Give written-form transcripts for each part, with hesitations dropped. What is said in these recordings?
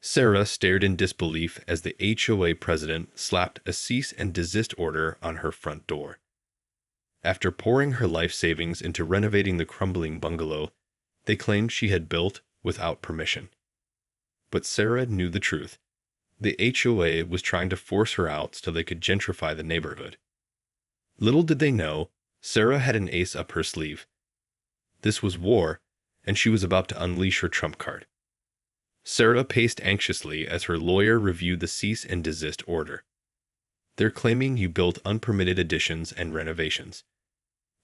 Sarah stared in disbelief as the HOA president slapped a cease and desist order on her front door. After pouring her life savings into renovating the crumbling bungalow, they claimed she had built without permission. But Sarah knew the truth. The HOA was trying to force her out so they could gentrify the neighborhood. Little did they know, Sarah had an ace up her sleeve. This was war, and she was about to unleash her trump card. Sarah paced anxiously as her lawyer reviewed the cease and desist order. They're claiming you built unpermitted additions and renovations.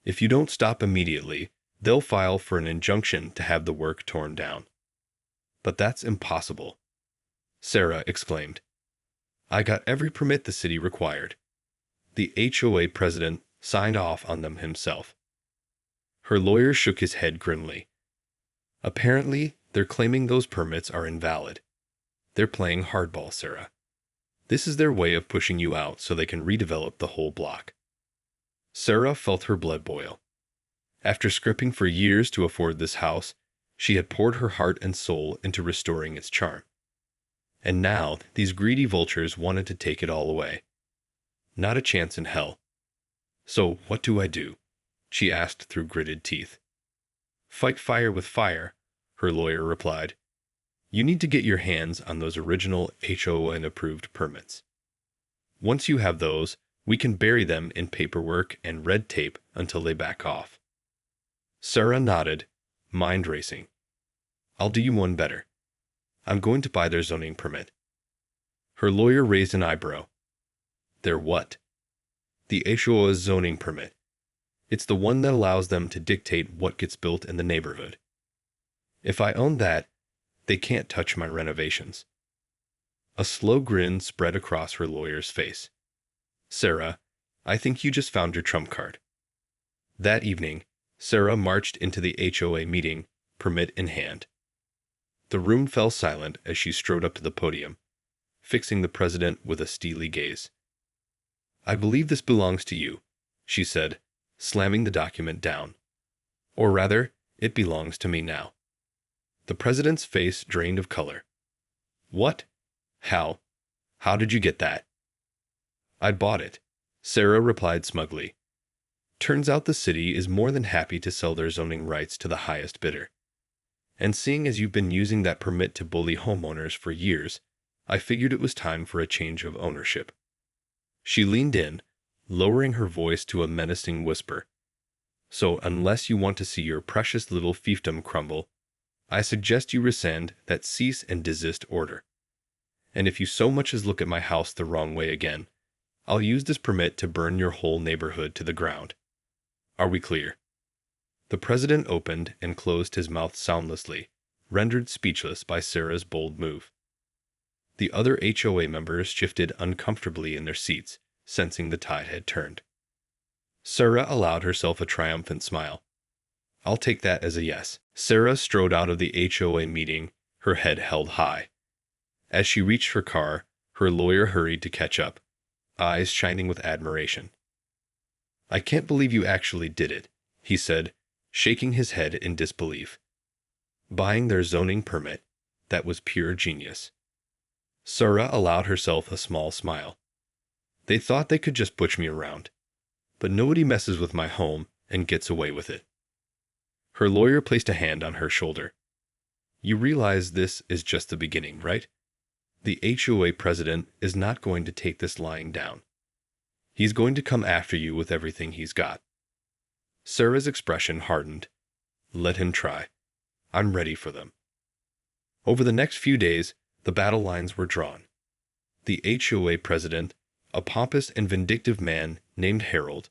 If you don't stop immediately, they'll file for an injunction to have the work torn down. But that's impossible, Sarah exclaimed. I got every permit the city required. The HOA president signed off on them himself. Her lawyer shook his head grimly. Apparently, they're claiming those permits are invalid. They're playing hardball, Sarah. This is their way of pushing you out so they can redevelop the whole block. Sarah felt her blood boil. After scrimping for years to afford this house, she had poured her heart and soul into restoring its charm. And now, these greedy vultures wanted to take it all away. Not a chance in hell. So, what do I do? She asked through gritted teeth. Fight fire with fire, her lawyer replied. You need to get your hands on those original HOA-approved permits. Once you have those, we can bury them in paperwork and red tape until they back off. Sarah nodded, mind racing. I'll do you one better. I'm going to buy their zoning permit. Her lawyer raised an eyebrow. Their what? The HOA's zoning permit. It's the one that allows them to dictate what gets built in the neighborhood. If I own that, they can't touch my renovations. A slow grin spread across her lawyer's face. Sarah, I think you just found your trump card. That evening, Sarah marched into the HOA meeting, permit in hand. The room fell silent as she strode up to the podium, fixing the president with a steely gaze. I believe this belongs to you, she said, slamming the document down. Or rather, it belongs to me now. The president's face drained of color. What? How? How did you get that? I bought it, Sarah replied smugly. Turns out the city is more than happy to sell their zoning rights to the highest bidder. And seeing as you've been using that permit to bully homeowners for years, I figured it was time for a change of ownership. She leaned in, lowering her voice to a menacing whisper. So unless you want to see your precious little fiefdom crumble, I suggest you rescind that cease and desist order. And if you so much as look at my house the wrong way again, I'll use this permit to burn your whole neighborhood to the ground. Are we clear? The president opened and closed his mouth soundlessly, rendered speechless by Sarah's bold move. The other HOA members shifted uncomfortably in their seats, sensing the tide had turned. Sarah allowed herself a triumphant smile. I'll take that as a yes. Sarah strode out of the HOA meeting, her head held high. As she reached her car, her lawyer hurried to catch up, eyes shining with admiration. I can't believe you actually did it, he said, shaking his head in disbelief. Buying their zoning permit, that was pure genius. Sarah allowed herself a small smile. They thought they could just push me around. But nobody messes with my home and gets away with it. Her lawyer placed a hand on her shoulder. You realize this is just the beginning, right? The HOA president is not going to take this lying down. He's going to come after you with everything he's got. Sarah's expression hardened. Let him try. I'm ready for them. Over the next few days, the battle lines were drawn. The HOA president, a pompous and vindictive man named Harold,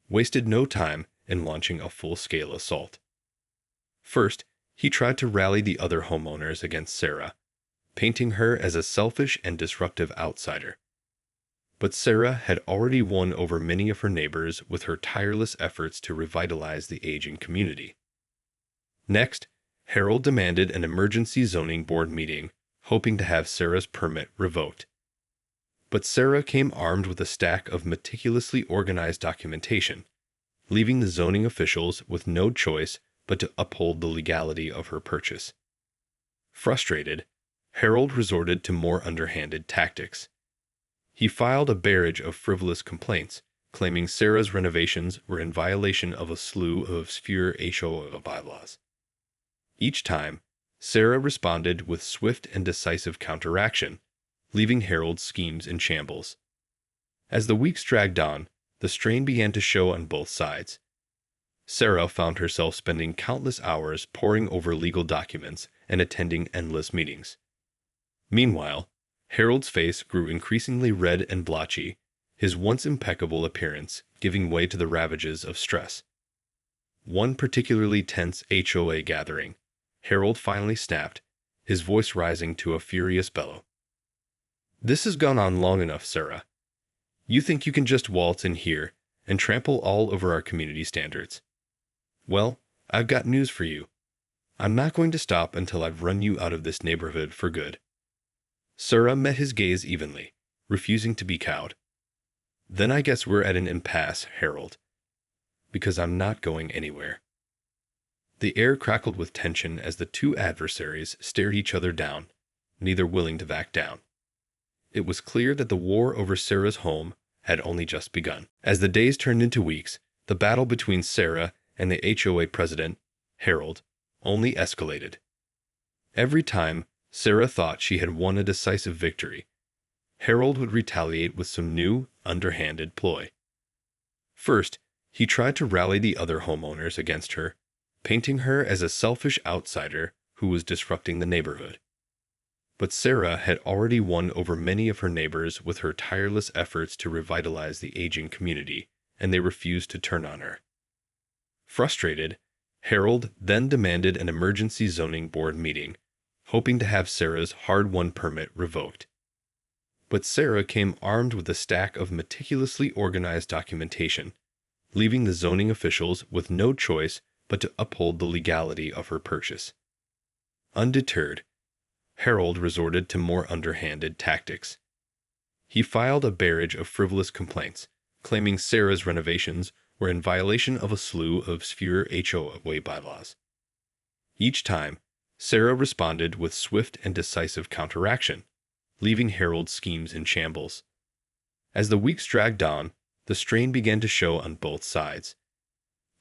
wasted no time in launching a full-scale assault. First, he tried to rally the other homeowners against Sarah, painting her as a selfish and disruptive outsider. But Sarah had already won over many of her neighbors with her tireless efforts to revitalize the aging community. Next, Harold demanded an emergency zoning board meeting, hoping to have Sarah's permit revoked. But Sarah came armed with a stack of meticulously organized documentation, leaving the zoning officials with no choice but to uphold the legality of her purchase. Frustrated, Harold resorted to more underhanded tactics. He filed a barrage of frivolous complaints, claiming Sarah's renovations were in violation of a slew of obscure HOA bylaws. Each time, Sarah responded with swift and decisive counteraction, leaving Harold's schemes in shambles. As the weeks dragged on, the strain began to show on both sides. Sarah found herself spending countless hours poring over legal documents and attending endless meetings. Meanwhile, Harold's face grew increasingly red and blotchy, his once impeccable appearance giving way to the ravages of stress. One particularly tense HOA gathering, Harold finally snapped, his voice rising to a furious bellow. "This has gone on long enough, Sarah. You think you can just waltz in here and trample all over our community standards? Well, I've got news for you. I'm not going to stop until I've run you out of this neighborhood for good." Sarah met his gaze evenly, refusing to be cowed. "Then I guess we're at an impasse, Harold. Because I'm not going anywhere." The air crackled with tension as the two adversaries stared each other down, neither willing to back down. It was clear that the war over Sarah's home had only just begun. As the days turned into weeks, the battle between Sarah and the HOA president, Harold, only escalated. Every time Sarah thought she had won a decisive victory, Harold would retaliate with some new, underhanded ploy. First, he tried to rally the other homeowners against her, painting her as a selfish outsider who was disrupting the neighborhood. But Sarah had already won over many of her neighbors with her tireless efforts to revitalize the aging community, and they refused to turn on her. Frustrated, Harold then demanded an emergency zoning board meeting, hoping to have Sarah's hard-won permit revoked. But Sarah came armed with a stack of meticulously organized documentation, leaving the zoning officials with no choice but to uphold the legality of her purchase. Undeterred, Harold resorted to more underhanded tactics. He filed a barrage of frivolous complaints, claiming Sarah's renovations were in violation of a slew of obscure HOA bylaws. Each time, Sarah responded with swift and decisive counteraction, leaving Harold's schemes in shambles. As the weeks dragged on, the strain began to show on both sides.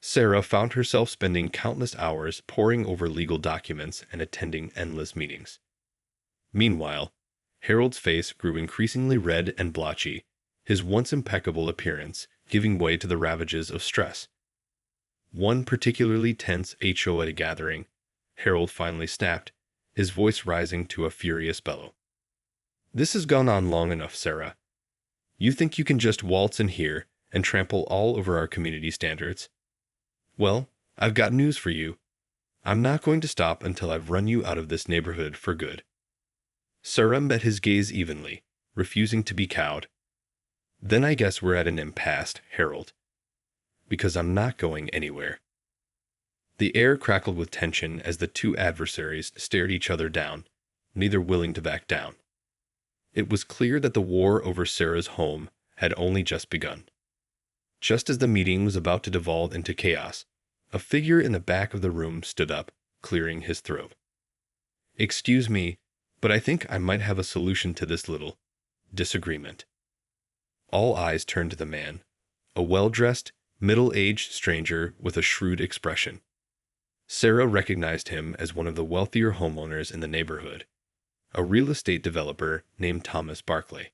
Sarah found herself spending countless hours poring over legal documents and attending endless meetings. Meanwhile, Harold's face grew increasingly red and blotchy, his once impeccable appearance giving way to the ravages of stress. One particularly tense HOA gathering, Harold finally snapped, his voice rising to a furious bellow. "This has gone on long enough, Sarah. You think you can just waltz in here and trample all over our community standards? Well, I've got news for you. I'm not going to stop until I've run you out of this neighborhood for good." Sarah met his gaze evenly, refusing to be cowed. "Then I guess we're at an impasse, Harold. Because I'm not going anywhere." The air crackled with tension as the two adversaries stared each other down, neither willing to back down. It was clear that the war over Sarah's home had only just begun. Just as the meeting was about to devolve into chaos, a figure in the back of the room stood up, clearing his throat. "Excuse me, but I think I might have a solution to this little disagreement." All eyes turned to the man, a well-dressed, middle-aged stranger with a shrewd expression. Sarah recognized him as one of the wealthier homeowners in the neighborhood, a real estate developer named Thomas Barclay.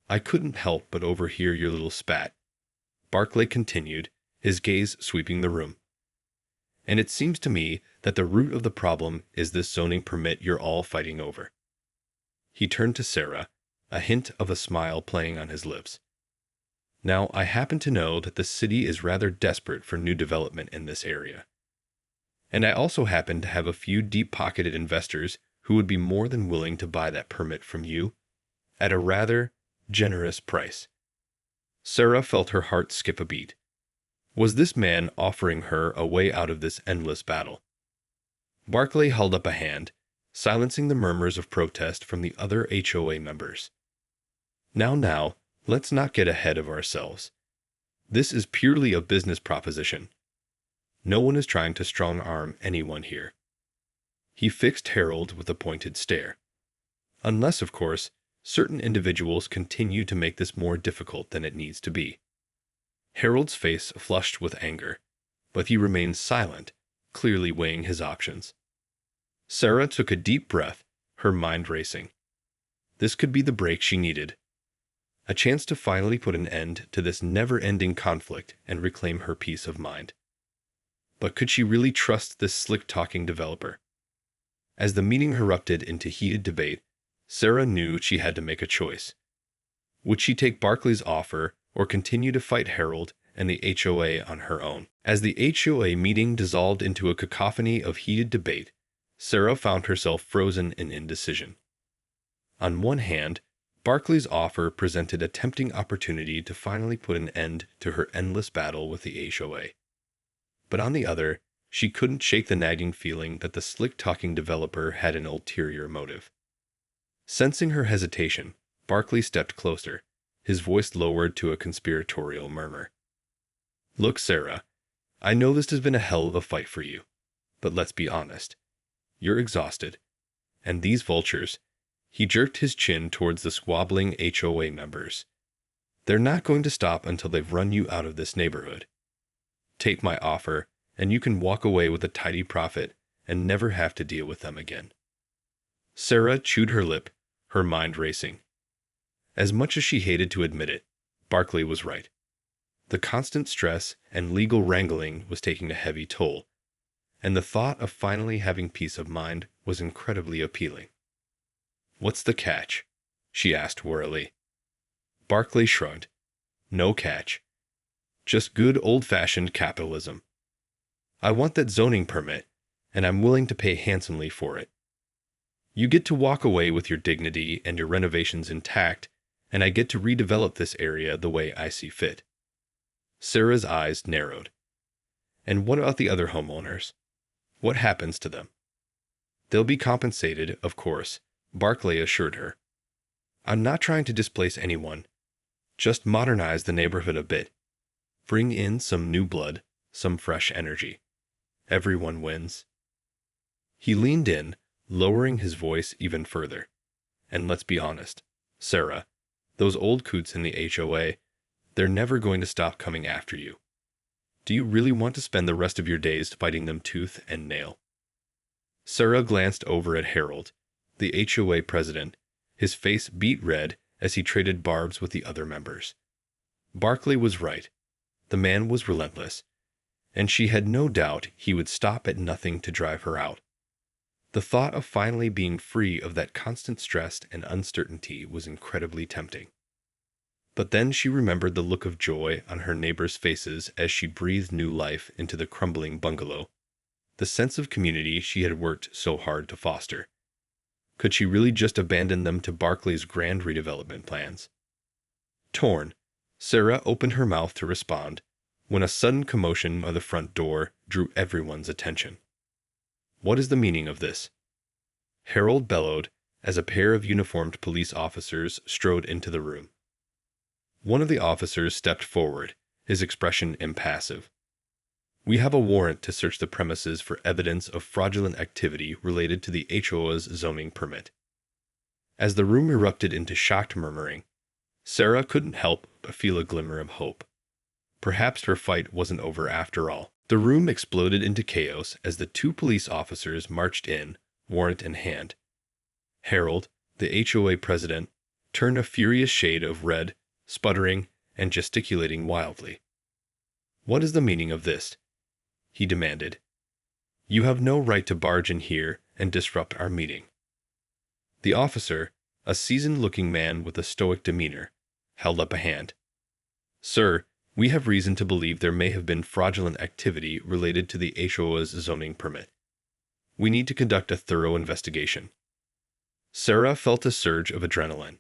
"I couldn't help but overhear your little spat," Barclay continued, his gaze sweeping the room. "And it seems to me that the root of the problem is this zoning permit you're all fighting over." He turned to Sarah, a hint of a smile playing on his lips. "Now, I happen to know that the city is rather desperate for new development in this area. And I also happen to have a few deep-pocketed investors who would be more than willing to buy that permit from you at a rather generous price." Sarah felt her heart skip a beat. Was this man offering her a way out of this endless battle? Barclay held up a hand, silencing the murmurs of protest from the other HOA members. Now, let's not get ahead of ourselves. This is purely a business proposition. No one is trying to strong-arm anyone here." He fixed Harold with a pointed stare. Unless, of course, certain individuals continue to make this more difficult than it needs to be. Harold's face flushed with anger, but he remained silent, clearly weighing his options. Sarah took a deep breath, her mind racing. This could be the break she needed. A chance to finally put an end to this never-ending conflict and reclaim her peace of mind. But could she really trust this slick-talking developer? As the meeting erupted into heated debate, Sarah knew she had to make a choice. Would she take Barclay's offer or continue to fight Harold and the HOA on her own? As the HOA meeting dissolved into a cacophony of heated debate, Sarah found herself frozen in indecision. On one hand, Barclay's offer presented a tempting opportunity to finally put an end to her endless battle with the HOA. But on the other, she couldn't shake the nagging feeling that the slick-talking developer had an ulterior motive. Sensing her hesitation, Barclay stepped closer, his voice lowered to a conspiratorial murmur. "Look, Sarah, I know this has been a hell of a fight for you, but let's be honest. You're exhausted. And these vultures," he jerked his chin towards the squabbling HOA members, "they're not going to stop until they've run you out of this neighborhood. Take my offer, and you can walk away with a tidy profit and never have to deal with them again." Sarah chewed her lip, her mind racing. As much as she hated to admit it, Barclay was right. The constant stress and legal wrangling was taking a heavy toll, and the thought of finally having peace of mind was incredibly appealing. "What's the catch?" she asked wearily. Barclay shrugged. "No catch. Just good old-fashioned capitalism. I want that zoning permit, and I'm willing to pay handsomely for it. You get to walk away with your dignity and your renovations intact, and I get to redevelop this area the way I see fit." Sarah's eyes narrowed. "And what about the other homeowners? What happens to them?" "They'll be compensated, of course," Barclay assured her. "I'm not trying to displace anyone. Just modernize the neighborhood a bit. Bring in some new blood, some fresh energy. Everyone wins." He leaned in, lowering his voice even further. "And let's be honest, Sarah, those old coots in the HOA, they're never going to stop coming after you. Do you really want to spend the rest of your days fighting them tooth and nail?" Sarah glanced over at Harold, the HOA president, his face beet red as he traded barbs with the other members. Barclay was right. The man was relentless, and she had no doubt he would stop at nothing to drive her out. The thought of finally being free of that constant stress and uncertainty was incredibly tempting. But then she remembered the look of joy on her neighbors' faces as she breathed new life into the crumbling bungalow, the sense of community she had worked so hard to foster. Could she really just abandon them to Barclay's grand redevelopment plans? Torn, Sarah opened her mouth to respond, when a sudden commotion by the front door drew everyone's attention. "What is the meaning of this?" Harold bellowed as a pair of uniformed police officers strode into the room. One of the officers stepped forward, his expression impassive. "We have a warrant to search the premises for evidence of fraudulent activity related to the HOA's zoning permit." As the room erupted into shocked murmuring, Sarah couldn't help but feel a glimmer of hope. Perhaps her fight wasn't over after all. The room exploded into chaos as the two police officers marched in, warrant in hand. Harold, the HOA president, turned a furious shade of red, sputtering and gesticulating wildly. "What is the meaning of this?" he demanded. "You have no right to barge in here and disrupt our meeting." The officer, a seasoned-looking man with a stoic demeanor, held up a hand. "Sir, we have reason to believe there may have been fraudulent activity related to the HOA's zoning permit. We need to conduct a thorough investigation." Sarah felt a surge of adrenaline.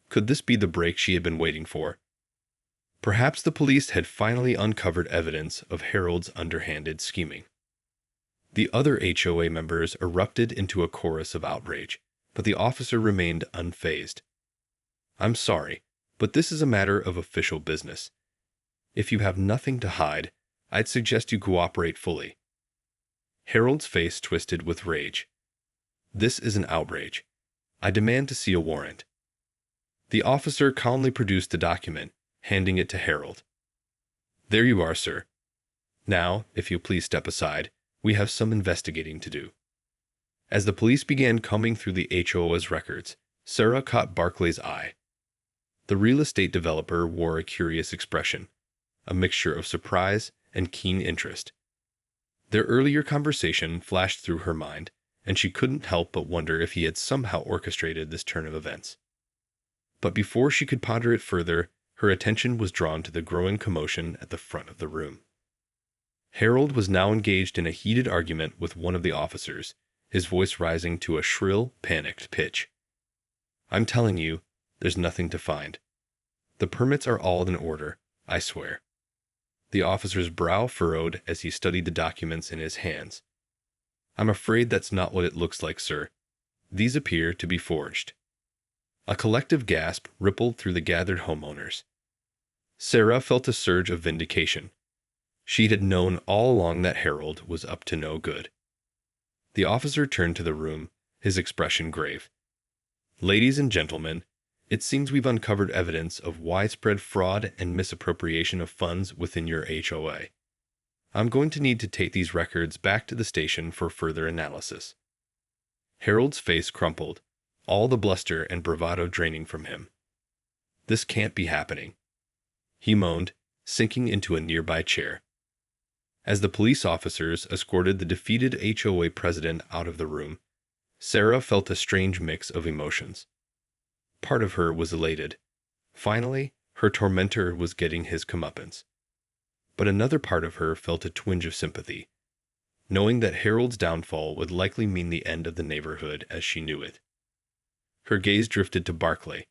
Could this be the break she had been waiting for? Perhaps the police had finally uncovered evidence of Harold's underhanded scheming. The other HOA members erupted into a chorus of outrage, but the officer remained unfazed. "I'm sorry, but this is a matter of official business. If you have nothing to hide, I'd suggest you cooperate fully." Harold's face twisted with rage. "This is an outrage. I demand to see a warrant. The officer calmly produced the document, handing it to Harold. There you are, sir. Now, if you'll please step aside, we have some investigating to do. As the police began combing through the HOA's records, Sarah caught Barclay's eye. The real estate developer wore a curious expression, a mixture of surprise and keen interest. Their earlier conversation flashed through her mind, and she couldn't help but wonder if he had somehow orchestrated this turn of events. But before she could ponder it further, her attention was drawn to the growing commotion at the front of the room. Harold was now engaged in a heated argument with one of the officers, his voice rising to a shrill, panicked pitch. I'm telling you, there's nothing to find. The permits are all in order, I swear. The officer's brow furrowed as he studied the documents in his hands. I'm afraid that's not what it looks like, sir. These appear to be forged. A collective gasp rippled through the gathered homeowners. Sarah felt a surge of vindication. She had known all along that Harold was up to no good. The officer turned to the room, his expression grave. Ladies and gentlemen, it seems we've uncovered evidence of widespread fraud and misappropriation of funds within your HOA. I'm going to need to take these records back to the station for further analysis. Harold's face crumpled, all the bluster and bravado draining from him. This can't be happening, he moaned, sinking into a nearby chair. As the police officers escorted the defeated HOA president out of the room, Sarah felt a strange mix of emotions. Part of her was elated. Finally, her tormentor was getting his comeuppance. But another part of her felt a twinge of sympathy, knowing that Harold's downfall would likely mean the end of the neighborhood as she knew it. Her gaze drifted to Barclay,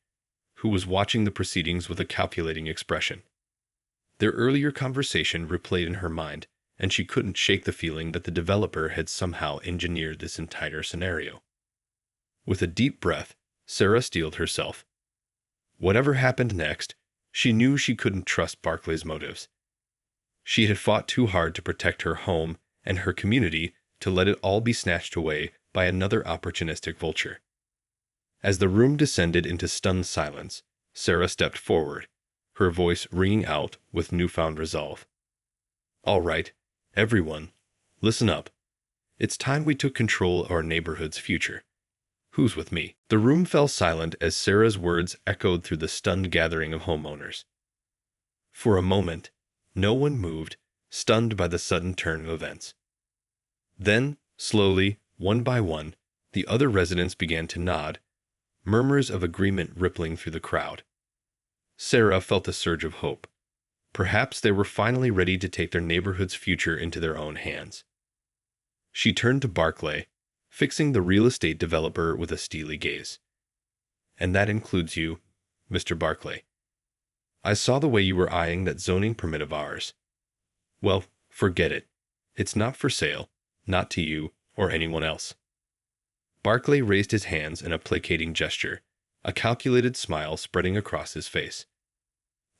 who was watching the proceedings with a calculating expression. Their earlier conversation replayed in her mind, and she couldn't shake the feeling that the developer had somehow engineered this entire scenario. With a deep breath, Sarah steeled herself. Whatever happened next, she knew she couldn't trust Barclay's motives. She had fought too hard to protect her home and her community to let it all be snatched away by another opportunistic vulture. As the room descended into stunned silence, Sarah stepped forward, her voice ringing out with newfound resolve. All right, everyone, listen up. It's time we took control of our neighborhood's future. Who's with me? The room fell silent as Sarah's words echoed through the stunned gathering of homeowners. For a moment, no one moved, stunned by the sudden turn of events. Then, slowly, one by one, the other residents began to nod, murmurs of agreement rippling through the crowd. Sarah felt a surge of hope. Perhaps they were finally ready to take their neighborhood's future into their own hands. She turned to Barclay, fixing the real estate developer with a steely gaze. And that includes you, Mr. Barclay. I saw the way you were eyeing that zoning permit of ours. Well, forget it. It's not for sale, not to you or anyone else. Barclay raised his hands in a placating gesture, a calculated smile spreading across his face.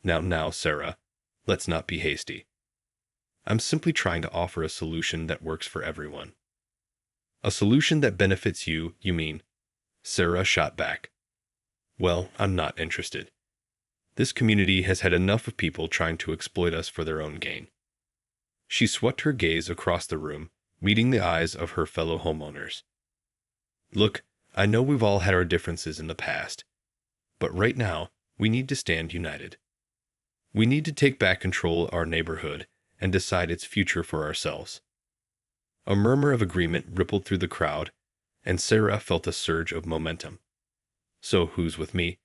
Now, Sarah, let's not be hasty. I'm simply trying to offer a solution that works for everyone. A solution that benefits you, you mean? Sarah shot back. Well, I'm not interested. This community has had enough of people trying to exploit us for their own gain. She swept her gaze across the room, meeting the eyes of her fellow homeowners. Look, I know we've all had our differences in the past, but right now, we need to stand united. We need to take back control of our neighborhood and decide its future for ourselves. A murmur of agreement rippled through the crowd, and Sarah felt a surge of momentum. So who's with me?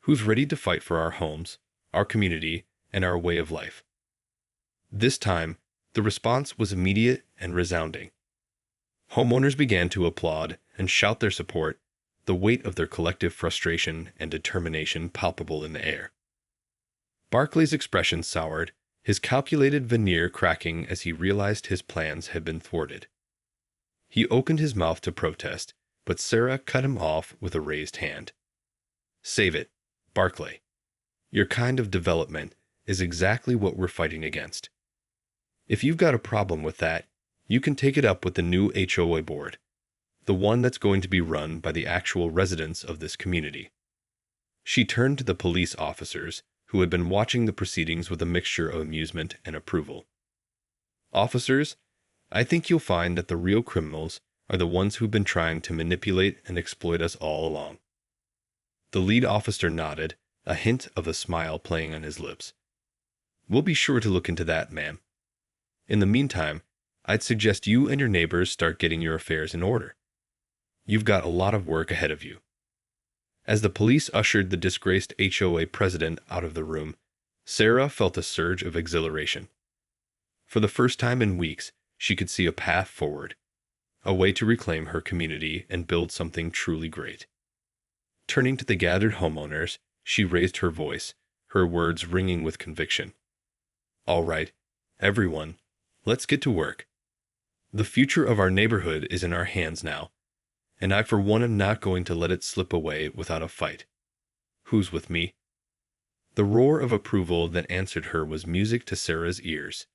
Who's ready to fight for our homes, our community, and our way of life? This time, the response was immediate and resounding. Homeowners began to applaud and shout their support, the weight of their collective frustration and determination palpable in the air. Barclay's expression soured, his calculated veneer cracking as he realized his plans had been thwarted. He opened his mouth to protest, but Sarah cut him off with a raised hand. Save it, Barclay. Your kind of development is exactly what we're fighting against. If you've got a problem with that, you can take it up with the new HOA board. the one that's going to be run by the actual residents of this community. She turned to the police officers, who had been watching the proceedings with a mixture of amusement and approval. Officers, I think you'll find that the real criminals are the ones who've been trying to manipulate and exploit us all along. The lead officer nodded, a hint of a smile playing on his lips. We'll be sure to look into that, ma'am. In the meantime, I'd suggest you and your neighbors start getting your affairs in order. You've got a lot of work ahead of you. As the police ushered the disgraced HOA president out of the room, Sarah felt a surge of exhilaration. For the first time in weeks, she could see a path forward, a way to reclaim her community and build something truly great. Turning to the gathered homeowners, she raised her voice, her words ringing with conviction. All right, everyone, let's get to work. The future of our neighborhood is in our hands now, and I for one am not going to let it slip away without a fight. Who's with me? The roar of approval that answered her was music to Sarah's ears.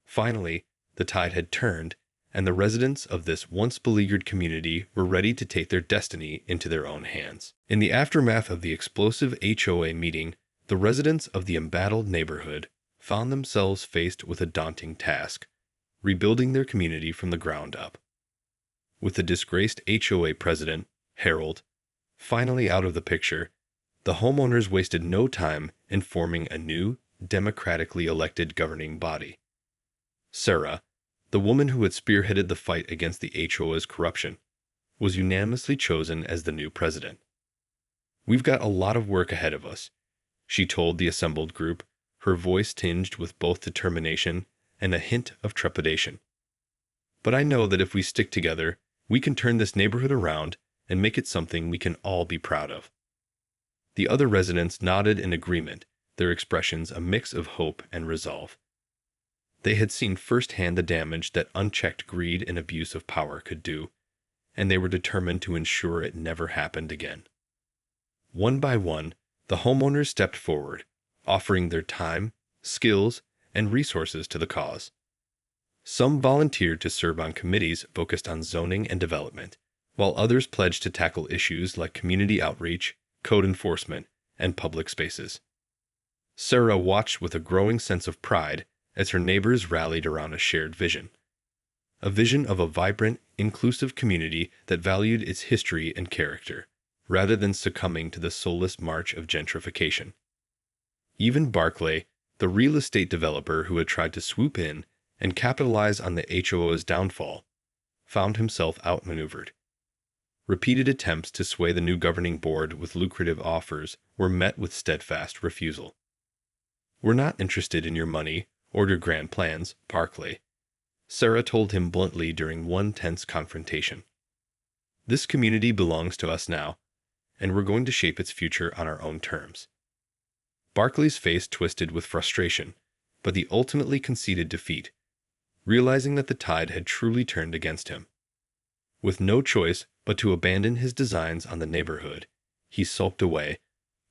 Finally, the tide had turned, and the residents of this once beleaguered community were ready to take their destiny into their own hands. In the aftermath of the explosive HOA meeting, the residents of the embattled neighborhood found themselves faced with a daunting task: rebuilding their community from the ground up. With the disgraced HOA president, Harold, finally out of the picture, the homeowners wasted no time in forming a new, democratically elected governing body. Sarah, the woman who had spearheaded the fight against the HOA's corruption, was unanimously chosen as the new president. We've got a lot of work ahead of us, she told the assembled group, her voice tinged with both determination and a hint of trepidation. But I know that if we stick together, we can turn this neighborhood around and make it something we can all be proud of. The other residents nodded in agreement, their expressions a mix of hope and resolve. They had seen firsthand the damage that unchecked greed and abuse of power could do, and they were determined to ensure it never happened again. One by one, the homeowners stepped forward, offering their time, skills, and resources to the cause. Some volunteered to serve on committees focused on zoning and development, while others pledged to tackle issues like community outreach, code enforcement, and public spaces. Sarah watched with a growing sense of pride as her neighbors rallied around a shared vision. A vision of a vibrant, inclusive community that valued its history and character, rather than succumbing to the soulless march of gentrification. Even Barclay, the real estate developer who had tried to swoop in and capitalize on the HOA's downfall, found himself outmaneuvered. Repeated attempts to sway the new governing board with lucrative offers were met with steadfast refusal. "We're not interested in your money or your grand plans, Barclay," Sarah told him bluntly during one tense confrontation. "This community belongs to us now, and we're going to shape its future on our own terms." Barclay's face twisted with frustration, but he ultimately conceded defeat, realizing that the tide had truly turned against him. With no choice but to abandon his designs on the neighborhood, he sulked away,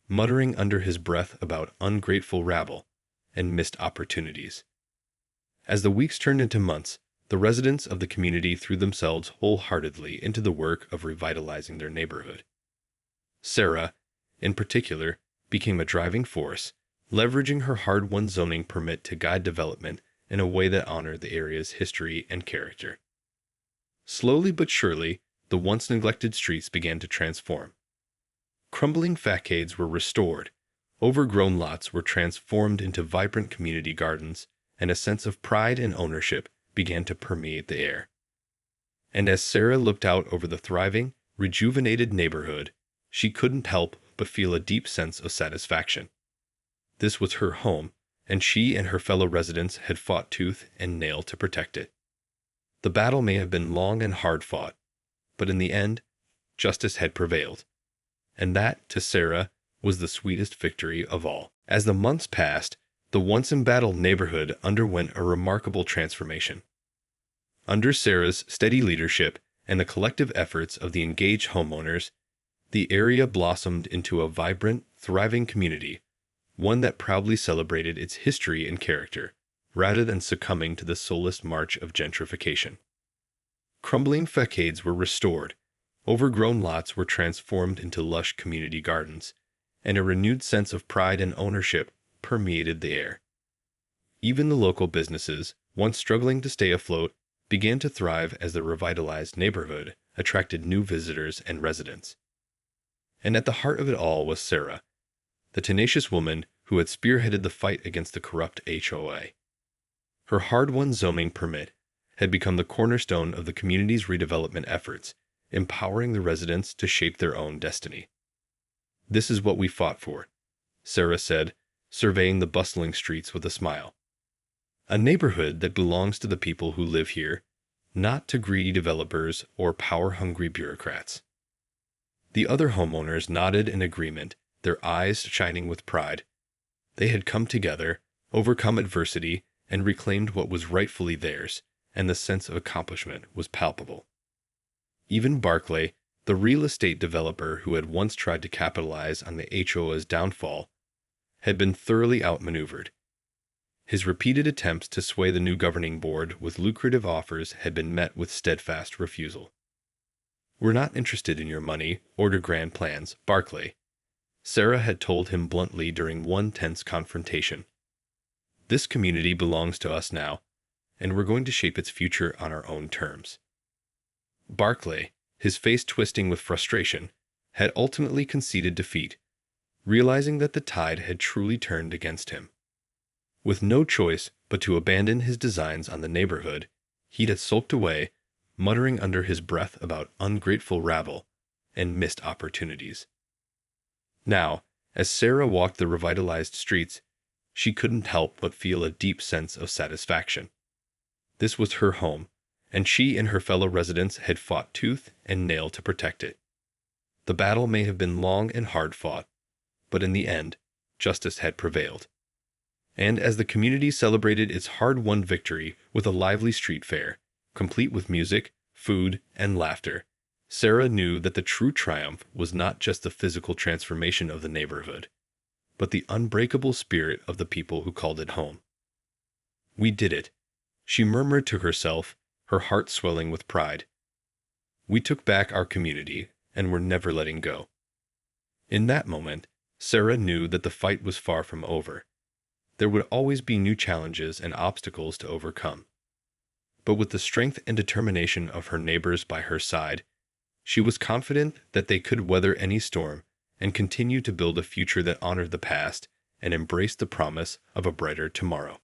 muttering under his breath about ungrateful rabble and missed opportunities. As the weeks turned into months, the residents of the community threw themselves wholeheartedly into the work of revitalizing their neighborhood. Sarah, in particular, became a driving force, leveraging her hard-won zoning permit to guide development in a way that honored the area's history and character. Slowly but surely, the once neglected streets began to transform. Crumbling facades were restored, overgrown lots were transformed into vibrant community gardens, and a sense of pride and ownership began to permeate the air. And as Sarah looked out over the thriving, rejuvenated neighborhood, she couldn't help but feel a deep sense of satisfaction. This was her home, and she and her fellow residents had fought tooth and nail to protect it. The battle may have been long and hard fought, but in the end, justice had prevailed. And that, to Sarah, was the sweetest victory of all. As the months passed, the once embattled neighborhood underwent a remarkable transformation. Under Sarah's steady leadership and the collective efforts of the engaged homeowners, the area blossomed into a vibrant, thriving community, one that proudly celebrated its history and character, rather than succumbing to the soulless march of gentrification. Crumbling facades were restored, overgrown lots were transformed into lush community gardens, and a renewed sense of pride and ownership permeated the air. Even the local businesses, once struggling to stay afloat, began to thrive as the revitalized neighborhood attracted new visitors and residents. And at the heart of it all was Sarah, the tenacious woman who had spearheaded the fight against the corrupt HOA. Her hard-won zoning permit had become the cornerstone of the community's redevelopment efforts, empowering the residents to shape their own destiny. "This is what we fought for," Sarah said, surveying the bustling streets with a smile. "A neighborhood that belongs to the people who live here, not to greedy developers or power-hungry bureaucrats." The other homeowners nodded in agreement, their eyes shining with pride. They had come together, overcome adversity, and reclaimed what was rightfully theirs, and the sense of accomplishment was palpable. Even Barclay, the real estate developer who had once tried to capitalize on the HOA's downfall, had been thoroughly outmaneuvered. His repeated attempts to sway the new governing board with lucrative offers had been met with steadfast refusal. "We're not interested in your money or your grand plans, Barclay," Sarah had told him bluntly during one tense confrontation. "This community belongs to us now, and we're going to shape its future on our own terms." Barclay, his face twisting with frustration, had ultimately conceded defeat, realizing that the tide had truly turned against him. With no choice but to abandon his designs on the neighborhood, he had sulked away, muttering under his breath about ungrateful rabble and missed opportunities. Now, as Sarah walked the revitalized streets, she couldn't help but feel a deep sense of satisfaction. This was her home, and she and her fellow residents had fought tooth and nail to protect it. The battle may have been long and hard fought, but in the end, justice had prevailed. And as the community celebrated its hard-won victory with a lively street fair, complete with music, food, and laughter, Sarah knew that the true triumph was not just the physical transformation of the neighborhood, but the unbreakable spirit of the people who called it home. "We did it," she murmured to herself, her heart swelling with pride. "We took back our community, and we're never letting go." In that moment, Sarah knew that the fight was far from over. There would always be new challenges and obstacles to overcome. But with the strength and determination of her neighbors by her side, she was confident that they could weather any storm and continue to build a future that honored the past and embraced the promise of a brighter tomorrow.